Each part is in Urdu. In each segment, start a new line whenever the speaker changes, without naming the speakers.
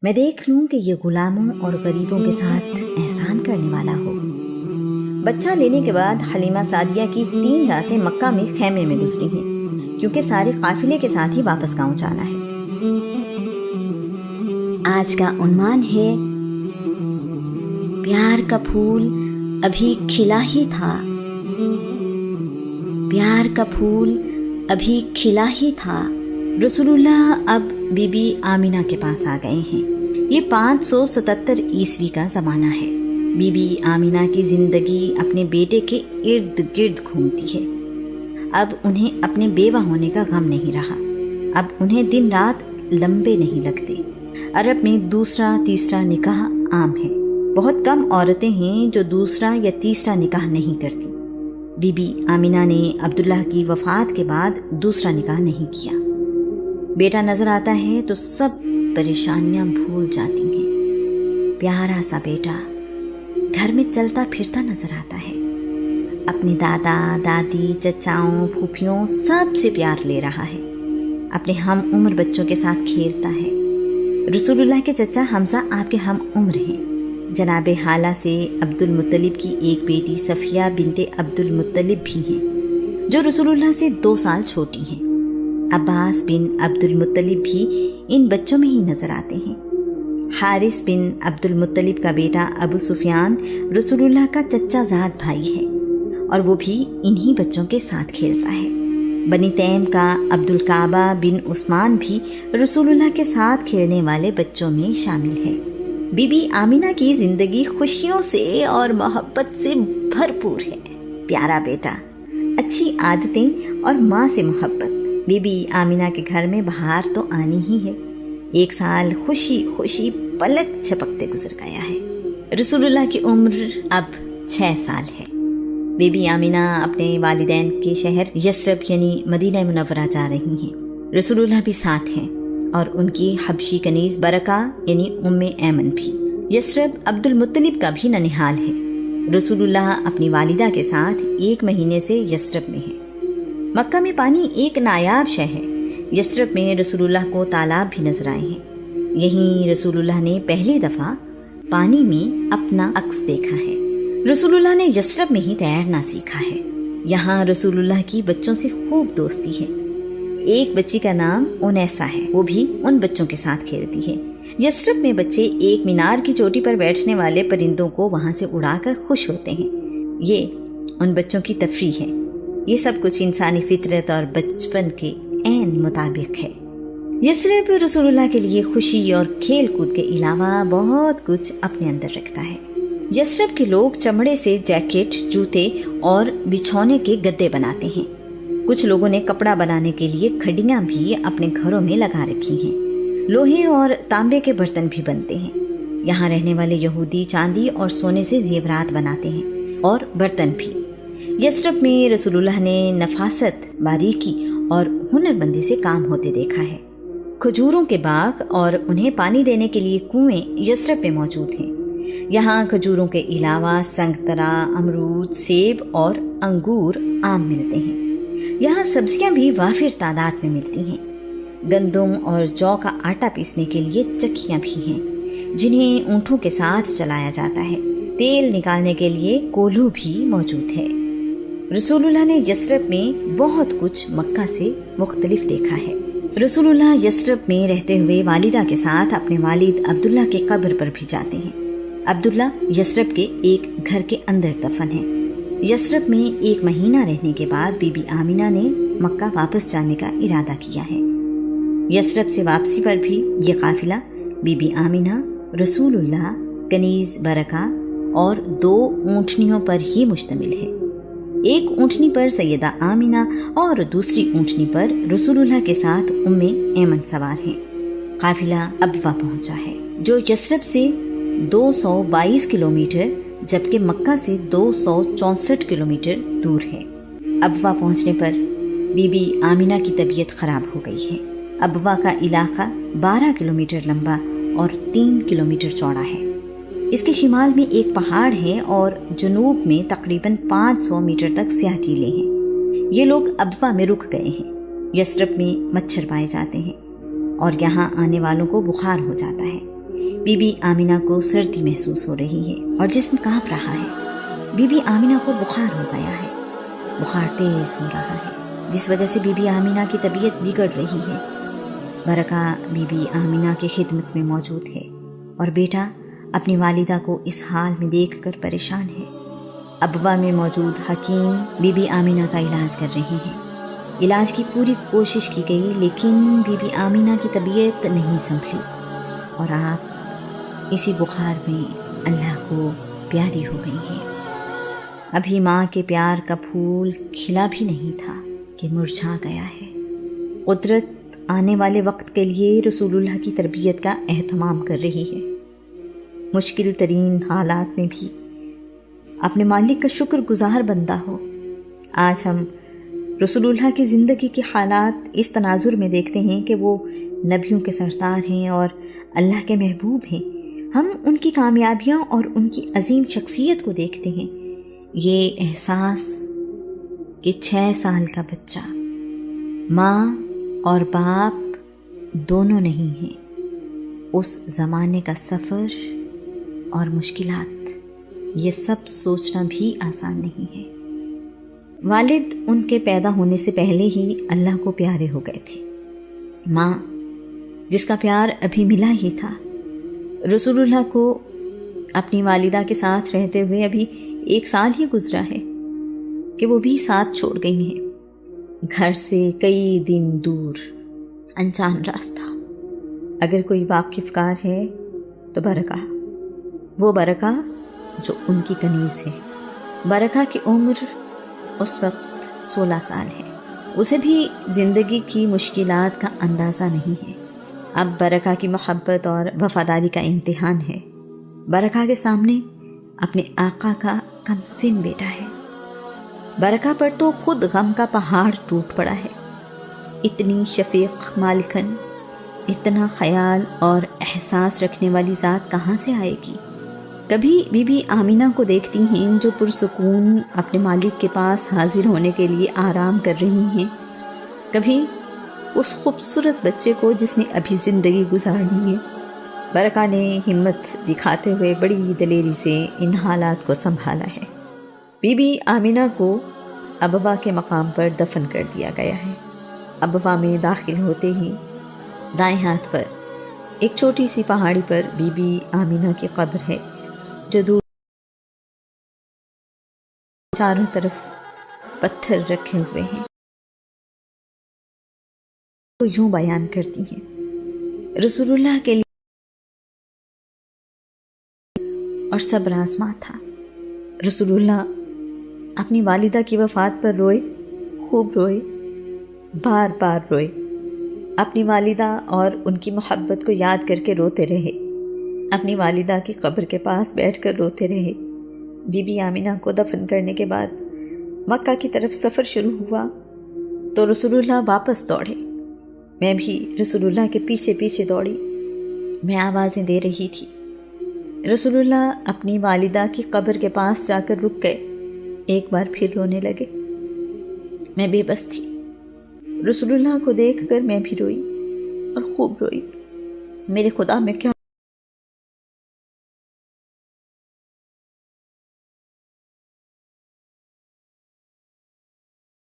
میں دیکھ لوں کہ یہ غلاموں اور غریبوں کے ساتھ احسان کرنے والا ہو۔ بچہ لینے کے بعد حلیمہ سعدیہ کی 3 راتیں مکہ میں خیمے میں گزری ہیں، کیونکہ سارے قافلے کے ساتھ ہی واپس گاؤں جانا ہے۔ آج کا عنوان ہے پیار کا پھول ابھی کھلا ہی تھا، پیار کا پھول ابھی کھلا ہی تھا۔ رسول اللہ اب بی بی آمینہ کے پاس آ گئے ہیں۔ یہ 577 عیسوی کا زمانہ ہے۔ بی بی آمینہ کی زندگی اپنے بیٹے کے ارد گرد گھومتی ہے۔ اب انہیں اپنے بیوہ ہونے کا غم نہیں رہا۔ اب انہیں دن رات لمبے نہیں لگتے۔ عرب میں دوسرا تیسرا نکاح عام ہے۔ بہت کم عورتیں ہیں جو دوسرا یا تیسرا نکاح نہیں کرتی۔ بی بی آمینہ نے عبداللہ کی وفات کے بعد دوسرا نکاح نہیں کیا۔ بیٹا نظر آتا ہے تو سب پریشانیاں بھول جاتی ہیں۔ پیارا سا بیٹا گھر میں چلتا پھرتا نظر آتا ہے، اپنے دادا دادی چچاؤں پھوپھیوں سب سے پیار لے رہا ہے، اپنے ہم عمر بچوں کے ساتھ کھیلتا ہے۔ رسول اللہ کے چچا حمزہ آپ کے ہم عمر ہیں۔ جناب حالہ سے عبد المطلب کی ایک بیٹی صفیہ بنت عبد المطلب بھی ہیں، جو رسول اللہ سے 2 سال چھوٹی ہیں۔ عباس بن عبد المطلب بھی ان بچوں میں ہی نظر آتے ہیں۔ حارث بن عبد المطلب کا بیٹا ابو سفیان رسول اللہ کا چچا زاد بھائی ہے، اور وہ بھی انہی بچوں کے ساتھ کھیلتا ہے۔ بنی تیم کا عبد الکعبہ بن عثمان بھی رسول اللہ کے ساتھ کھیلنے والے بچوں میں شامل ہے۔ بی بی آمینہ کی زندگی خوشیوں سے اور محبت سے بھرپور ہے۔ پیارا بیٹا، اچھی عادتیں اور ماں سے محبت۔ بی بی آمینہ کے گھر میں بہار تو آنی ہی ہے۔ 1 سال خوشی خوشی پلک جھپکتے گزر گیا ہے۔ رسول اللہ کی عمر اب 6 سال ہے۔ بی بی آمینہ اپنے والدین کے شہر یثرب یعنی مدینہ منورہ جا رہی ہیں۔ رسول اللہ بھی ساتھ ہیں، اور ان کی حبشی کنیز برکہ یعنی ام ایمن بھی۔ یثرب عبد المطلب کا بھی ننہال ہے۔ رسول اللہ اپنی والدہ کے ساتھ 1 مہینے سے یثرب میں ہے۔ مکہ میں پانی ایک نایاب شے ہے۔ یثرب میں رسول اللہ کو تالاب بھی نظر آئے ہیں۔ یہیں رسول اللہ نے پہلی دفعہ پانی میں اپنا عکس دیکھا ہے۔ رسول اللہ نے یثرب میں ہی تیرنا سیکھا ہے۔ یہاں رسول اللہ کی بچوں سے خوب دوستی ہے۔ ایک بچی کا نام انیسا ہے، وہ بھی ان بچوں کے ساتھ کھیلتی ہے۔ یثرب میں بچے ایک مینار کی چوٹی پر بیٹھنے والے پرندوں کو وہاں سے اڑا کر خوش ہوتے ہیں۔ یہ ان بچوں کی تفریح ہے۔ یہ سب کچھ انسانی فطرت اور بچپن کے عین مطابق ہے۔ یثرب رسول اللہ کے لیے خوشی اور کھیل کود کے علاوہ بہت کچھ اپنے اندر رکھتا ہے۔ یثرب کے لوگ چمڑے سے جیکٹ، جوتے اور بچھونے کے گدے بناتے ہیں۔ کچھ لوگوں نے کپڑا بنانے کے لیے کھڈیاں بھی اپنے گھروں میں لگا رکھی ہیں۔ لوہے اور تانبے کے برتن بھی بنتے ہیں۔ یہاں رہنے والے یہودی چاندی اور سونے سے زیورات بناتے ہیں اور برتن بھی۔ یثرب میں رسول اللہ نے نفاست، باریکی اور ہنر مندی سے کام ہوتے دیکھا ہے۔ کھجوروں کے باغ اور انہیں پانی دینے کے لیے کنویں یثرب میں موجود ہیں۔ یہاں کھجوروں کے علاوہ سنگترا، امرود، سیب اور انگور عام ملتے ہیں۔ یہاں سبزیاں بھی وافر تعداد میں ملتی ہیں۔ گندم اور جو کا آٹا پیسنے کے لیے چکیاں بھی ہیں، جنہیں اونٹوں کے ساتھ چلایا جاتا ہے۔ تیل نکالنے کے لیے کولو بھی موجود ہے۔ رسول اللہ نے یثرب میں بہت کچھ مکہ سے مختلف دیکھا ہے۔ رسول اللہ یثرب میں رہتے ہوئے والدہ کے ساتھ اپنے والد عبداللہ کی قبر پر بھی جاتے ہیں۔ عبداللہ یثرب کے ایک گھر کے اندر دفن ہے۔ یثرب میں 1 مہینہ رہنے کے بعد بی بی آمینہ نے مکہ واپس جانے کا ارادہ کیا ہے۔ یثرب سے واپسی پر بھی یہ قافلہ بی بی آمینہ، رسول اللہ، کنیز برکہ اور 2 اونٹنیوں پر ہی مشتمل ہے۔ ایک اونٹنی پر سیدہ آمینہ اور دوسری اونٹنی پر رسول اللہ کے ساتھ ام ایمن سوار ہیں۔ قافلہ ابوا پہنچا ہے، جو یثرب سے 222 کلومیٹر جبکہ مکہ سے 264 کلومیٹر دور ہے۔ ابوا پہنچنے پر بی بی آمینہ کی طبیعت خراب ہو گئی ہے۔ ابوا کا علاقہ 12 کلومیٹر لمبا اور 3 کلومیٹر چوڑا ہے۔ اس کے شمال میں ایک پہاڑ ہے اور جنوب میں تقریباً 500 میٹر تک سیاہ ٹیلے ہیں۔ یہ لوگ ابوا میں رک گئے ہیں۔ یثرب میں مچھر پائے جاتے ہیں اور یہاں آنے والوں کو بخار ہو جاتا ہے۔ بی بی آمینہ کو سردی محسوس ہو رہی ہے اور جسم کانپ رہا ہے۔ بی بی آمینہ کو بخار ہو گیا ہے، بخار تیز ہو رہا ہے، جس وجہ سے بی بی آمینہ کی طبیعت بگڑ رہی ہے۔ برکہ بی بی آمینہ کی خدمت میں موجود ہے اور بیٹا اپنی والدہ کو اس حال میں دیکھ کر پریشان ہے۔ ابوا میں موجود حکیم بی بی آمینہ کا علاج کر رہے ہیں۔ علاج کی پوری کوشش کی گئی لیکن بی بی آمینہ کی طبیعت نہیں سنبھلی اور آپ اسی بخار میں اللہ کو پیاری ہو گئی ہیں۔ ابھی ماں کے پیار کا پھول کھلا بھی نہیں تھا کہ مرجھا گیا ہے۔ قدرت آنے والے وقت کے لیے رسول اللہ کی تربیت کا اہتمام کر رہی ہے۔ مشکل ترین حالات میں بھی اپنے مالک کا شکر گزار بندہ ہو۔ آج ہم رسول اللہ کی زندگی کے حالات اس تناظر میں دیکھتے ہیں کہ وہ نبیوں کے سردار ہیں اور اللہ کے محبوب ہیں۔ ہم ان کی کامیابیاں اور ان کی عظیم شخصیت کو دیکھتے ہیں۔ یہ احساس کہ 6 سال کا بچہ ماں اور باپ دونوں نہیں ہیں، اس زمانے کا سفر اور مشکلات، یہ سب سوچنا بھی آسان نہیں ہے۔ والد ان کے پیدا ہونے سے پہلے ہی اللہ کو پیارے ہو گئے تھے۔ ماں جس کا پیار ابھی ملا ہی تھا، رسول اللہ کو اپنی والدہ کے ساتھ رہتے ہوئے ابھی 1 سال ہی گزرا ہے کہ وہ بھی ساتھ چھوڑ گئی ہیں۔ گھر سے کئی دن دور، انجان راستہ۔ اگر کوئی واقف کار ہے تو برکہ، وہ برکہ جو ان کی کنیز ہے۔ برکہ کی عمر اس وقت 16 سال ہے۔ اسے بھی زندگی کی مشکلات کا اندازہ نہیں ہے۔ اب برکہ کی محبت اور وفاداری کا امتحان ہے۔ برکہ کے سامنے اپنے آقا کا کم سن بیٹا ہے۔ برکہ پر تو خود غم کا پہاڑ ٹوٹ پڑا ہے۔ اتنی شفیق مالکن، اتنا خیال اور احساس رکھنے والی ذات کہاں سے آئے گی؟ کبھی بی بی آمینہ کو دیکھتی ہیں جو پرسکون اپنے مالک کے پاس حاضر ہونے کے لیے آرام کر رہی ہیں، کبھی اس خوبصورت بچے کو جس نے ابھی زندگی گزارنی ہے۔ برکہ نے ہمت دکھاتے ہوئے بڑی دلیری سے ان حالات کو سنبھالا ہے۔ بی بی آمینہ کو ابوا کے مقام پر دفن کر دیا گیا ہے۔ ابوا میں داخل ہوتے ہی دائیں ہاتھ پر ایک چھوٹی سی پہاڑی پر بی بی آمینہ کی قبر ہے جو دور چاروں طرف پتھر رکھے ہوئے ہیں۔ وہ یوں بیان کرتی ہیں، رسول اللہ کے لیے اور صبر آزما تھا۔ رسول اللہ اپنی والدہ کی وفات پر روئے، خوب روئے، بار بار روئے، اپنی والدہ اور ان کی محبت کو یاد کر کے روتے رہے، اپنی والدہ کی قبر کے پاس بیٹھ کر روتے رہے۔ بی بی آمینہ کو دفن کرنے کے بعد مکہ کی طرف سفر شروع ہوا تو رسول اللہ واپس دوڑے۔ میں بھی رسول اللہ کے پیچھے پیچھے دوڑی۔ میں آوازیں دے رہی تھی۔ رسول اللہ اپنی والدہ کی قبر کے پاس جا کر رک گئے، ایک بار پھر رونے لگے۔ میں بے بس تھی۔ رسول اللہ کو دیکھ کر میں بھی روئی اور خوب روئی۔ میرے خدا، میں کیا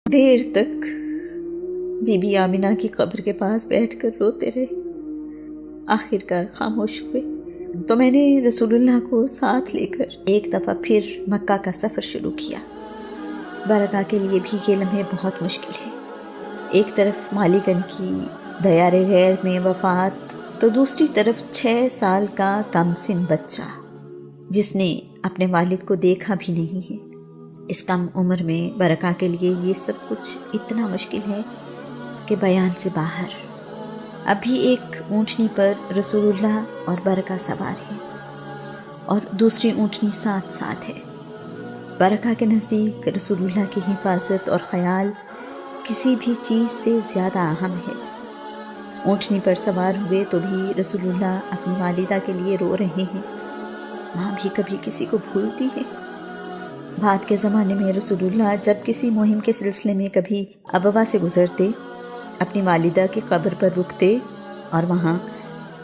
دیر تک بی بی آمینہ کی قبر کے پاس بیٹھ کر روتے رہے۔ آخر کار خاموش ہوئے تو میں نے رسول اللہ کو ساتھ لے کر ایک دفعہ پھر مکہ کا سفر شروع کیا۔ برکہ کے لیے بھی یہ لمحے بہت مشکل ہے۔ ایک طرف مالکن کی دیار غیر میں وفات تو دوسری طرف 6 سال کا کم سن بچہ جس نے اپنے والد کو دیکھا بھی نہیں ہے۔ اس کم عمر میں برکہ کے لیے یہ سب کچھ اتنا مشکل ہے کہ بیان سے باہر۔ ابھی ایک اونٹنی پر رسول اللہ اور برکہ سوار ہیں اور دوسری اونٹنی ساتھ ساتھ ہے۔ برکہ کے نزدیک رسول اللہ کی حفاظت اور خیال کسی بھی چیز سے زیادہ اہم ہے۔ اونٹنی پر سوار ہوئے تو بھی رسول اللہ اپنی والدہ کے لیے رو رہے ہیں۔ ماں بھی کبھی کسی کو بھولتی ہے۔ بعد کے زمانے میں رسول اللہ جب کسی مہم کے سلسلے میں کبھی ابوا سے گزرتے، اپنی والدہ کی قبر پر رکتے اور وہاں